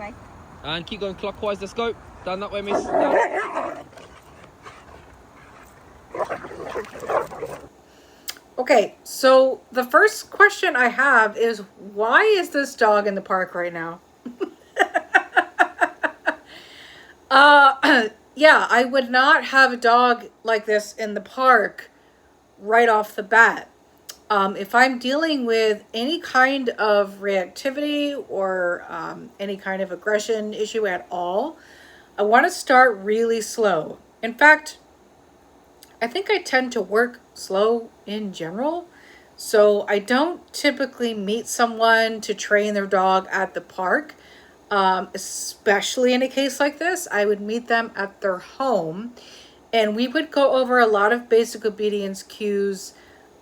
way. And keep going clockwise. Let's go. Down that way, miss. Down. Okay, so the first question I have is, why is this dog in the park right now? Yeah, I would not have a dog like this in the park right off the bat. If I'm dealing with any kind of reactivity or any kind of aggression issue at all, I want to start really slow. In fact, I think I tend to work slow in general. So I don't typically meet someone to train their dog at the park. Especially in a case like this, I would meet them at their home and we would go over a lot of basic obedience cues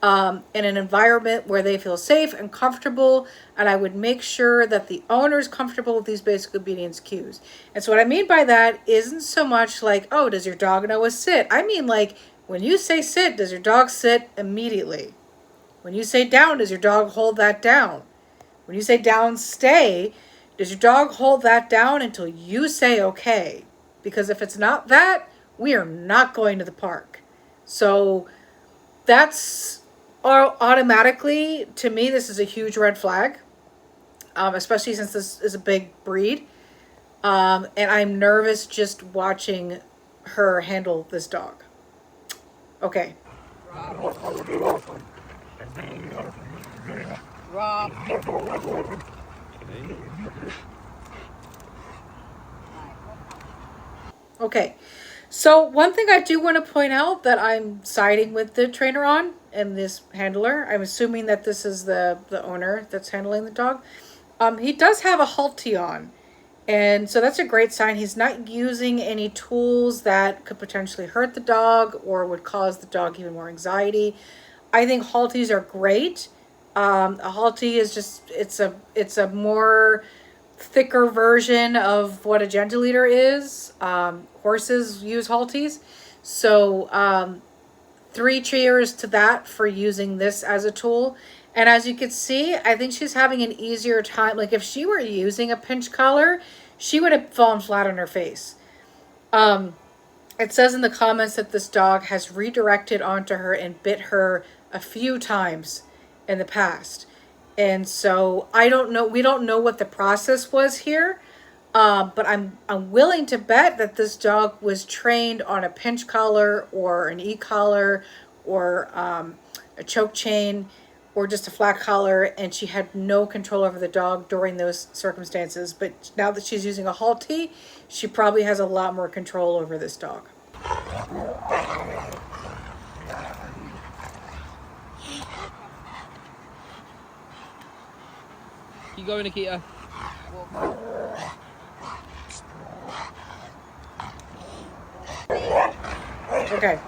in an environment where they feel safe and comfortable, and I would make sure that the owner is comfortable with these basic obedience cues. And so what I mean by that isn't so much like, oh, does your dog know a sit? I mean, like, when you say sit, does your dog sit immediately? When you say down, does your dog hold that down? When you say down, stay, does your dog hold that down until you say okay? Because if it's not that, we are not going to the park. So that's automatically, to me, this is a huge red flag, especially since this is a big breed. And I'm nervous just watching her handle this dog. Okay. Rob. Okay. So one thing I do want to point out that I'm siding with the trainer on and this handler, I'm assuming that this is the owner that's handling the dog. He does have a halty on. And so that's a great sign. He's not using any tools that could potentially hurt the dog or would cause the dog even more anxiety. I think halties are great. A halty is just, it's a more thicker version of what a gentle leader is. Horses use halties. So 3 cheers to that for using this as a tool. And as you can see, I think she's having an easier time. Like if she were using a pinch collar, she would have fallen flat on her face. It says in the comments that this dog has redirected onto her and bit her a few times in the past. And so I don't know, we don't know what the process was here. But I'm willing to bet that this dog was trained on a pinch collar or an e-collar or a choke chain or just a flat collar, and she had no control over the dog during those circumstances. But now that she's using a halty, she probably has a lot more control over this dog. Keep going, Nikita. Okay.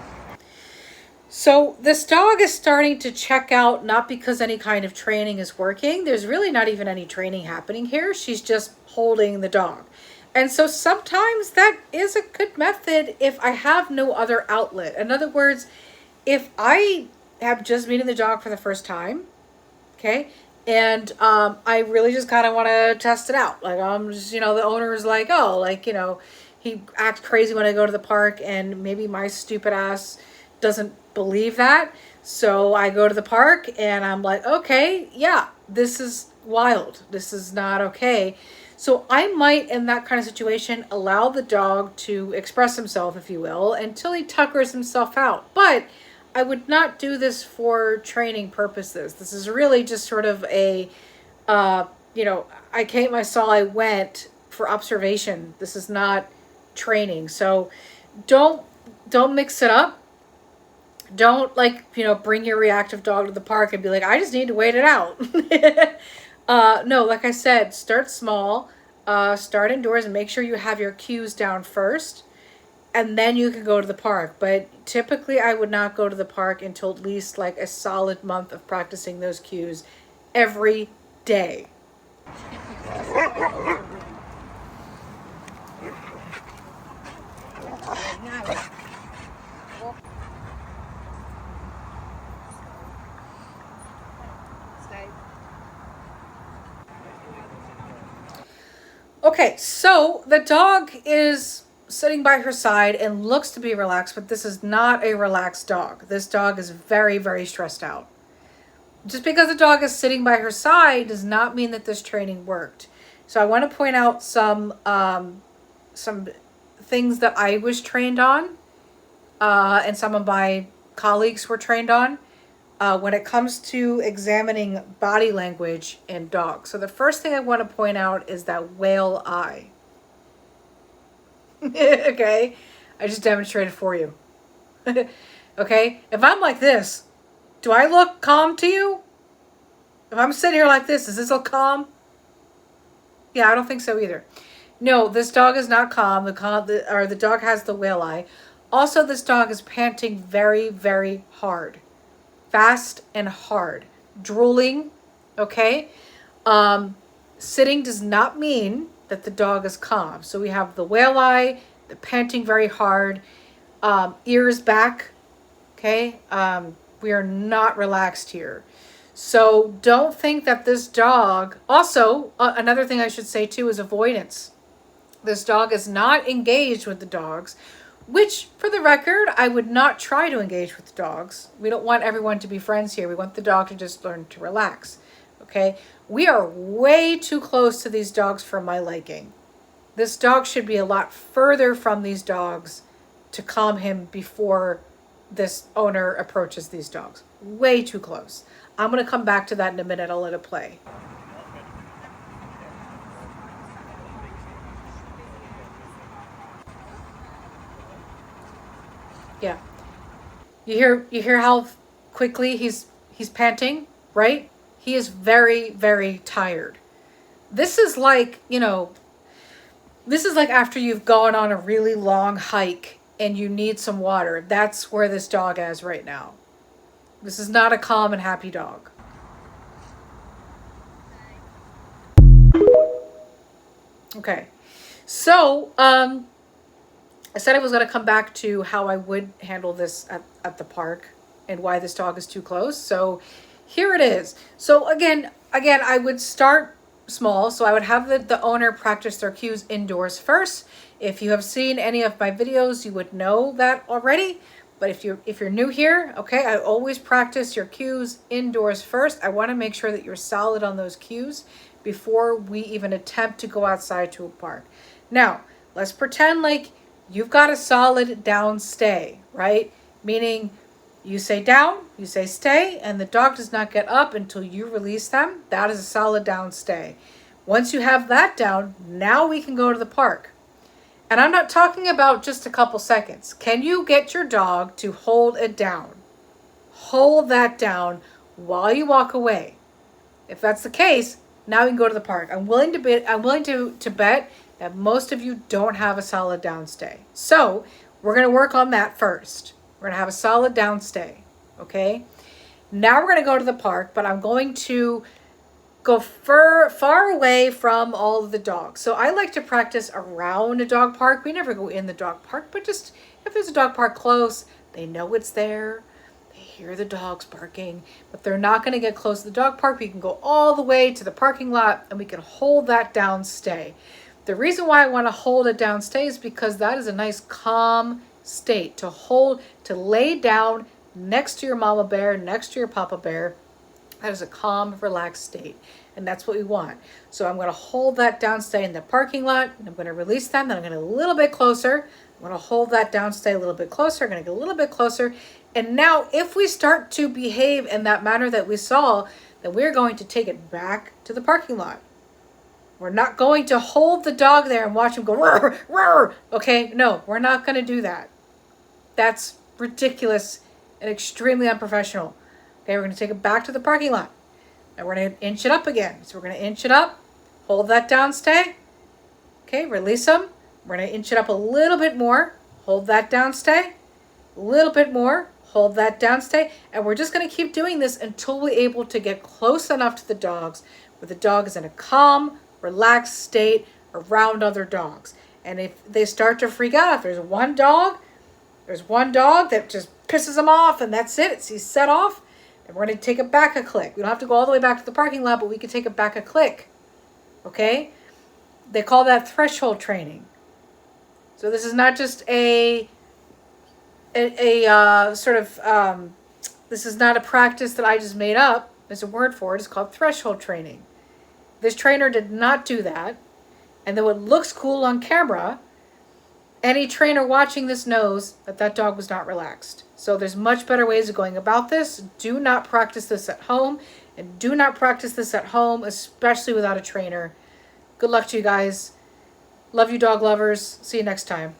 So this dog is starting to check out, not because any kind of training is working. There's really not even any training happening here. She's just holding the dog. And so sometimes that is a good method if I have no other outlet. In other words, if I have just meeting the dog for the first time, okay, and I really just kind of want to test it out. Like I'm just, the owner is like, oh, like, he acts crazy when I go to the park, and maybe my stupid ass doesn't believe that. So I go to the park and I'm like, okay, yeah, this is wild. This is not okay. So I might, in that kind of situation, allow the dog to express himself, if you will, until he tuckers himself out. But I would not do this for training purposes. This is really just sort of a, I came, I saw, I went for observation. This is not training. So don't mix it up. Don't bring your reactive dog to the park and be like, I just need to wait it out. No, like I said, start small, start indoors and make sure you have your cues down first, and then you can go to the park. But typically I would not go to the park until at least like a solid month of practicing those cues every day. Okay, so the dog is sitting by her side and looks to be relaxed, but this is not a relaxed dog. This dog is very, very stressed out. Just because the dog is sitting by her side does not mean that this training worked. So I want to point out some things that I was trained on, and some of my colleagues were trained on, when it comes to examining body language in dogs. So the first thing I want to point out is that whale eye. Okay, I just demonstrated for you. Okay, if I'm like this, do I look calm to you? If I'm sitting here like this, does this look calm? Yeah, I don't think so either. No, this dog is not calm. The dog has the whale eye. Also, this dog is panting very, very hard. Fast and hard. Drooling, okay? Sitting does not mean that the dog is calm. So we have the whale eye, the panting very hard, ears back, okay? We are not relaxed here. So don't think that this dog, also, another thing I should say too is avoidance. This dog is not engaged with the dogs, which for the record, I would not try to engage with the dogs. We don't want everyone to be friends here. We want the dog to just learn to relax, okay? We are way too close to these dogs for my liking. This dog should be a lot further from these dogs to calm him before this owner approaches these dogs. Way too close. I'm going to come back to that in a minute. I'll let it play. Yeah. You hear how quickly he's panting, right? He is very, very tired. This is like, this is like after you've gone on a really long hike and you need some water. That's where this dog is right now. This is not a calm and happy dog. Okay. So, I said I was going to come back to how I would handle this at the park and why this dog is too close. So here it is. So again, I would start small. So I would have the owner practice their cues indoors first. If you have seen any of my videos, you would know that already. But if you're new here, okay, I always practice your cues indoors first. I want to make sure that you're solid on those cues before we even attempt to go outside to a park. Now, let's pretend like you've got a solid down stay, right? Meaning you say down, you say stay, and the dog does not get up until you release them. That is a solid down stay. Once you have that down, now we can go to the park. And I'm not talking about just a couple seconds. Can you get your dog to hold it down? Hold that down while you walk away. If that's the case, now we can go to the park. I'm willing to bet that most of you don't have a solid down stay. So we're going to work on that first. We're going to have a solid down stay, okay? Now we're going to go to the park, but I'm going to go far away from all of the dogs. So I like to practice around a dog park. We never go in the dog park, but just if there's a dog park close, they know it's there. They hear the dogs barking, but they're not going to get close to the dog park. We can go all the way to the parking lot and we can hold that down stay. The reason why I want to hold it down stay is because that is a nice calm state to hold, to lay down next to your mama bear, next to your papa bear. That is a calm, relaxed state. And that's what we want. So I'm going to hold that down stay in the parking lot. And I'm going to release them. Then I'm going to get a little bit closer. I'm going to hold that down stay a little bit closer. I'm going to get a little bit closer. And now if we start to behave in that manner that we saw, then we're going to take it back to the parking lot. We're not going to hold the dog there and watch him go, roar, roar. Okay, no, we're not going to do that. That's ridiculous and extremely unprofessional. Okay, we're going to take it back to the parking lot. And we're going to inch it up again. So we're going to inch it up, hold that down stay. Okay, release them. We're going to inch it up a little bit more, hold that down stay. A little bit more, hold that down stay. And we're just going to keep doing this until we're able to get close enough to the dogs where the dog is in a calm, relaxed state around other dogs. And if they start to freak out, if there's one dog that just pisses them off and that's it, he's set off, then we're going to take it back a click. We don't have to go all the way back to the parking lot, but we can take it back a click. Okay? They call that threshold training. So this is not just a sort of, this is not a practice that I just made up. There's a word for it. It's called threshold training. This trainer did not do that. And though it looks cool on camera, any trainer watching this knows that that dog was not relaxed. So there's much better ways of going about this. Do not practice this at home. And do not practice this at home, especially without a trainer. Good luck to you guys. Love you, dog lovers. See you next time.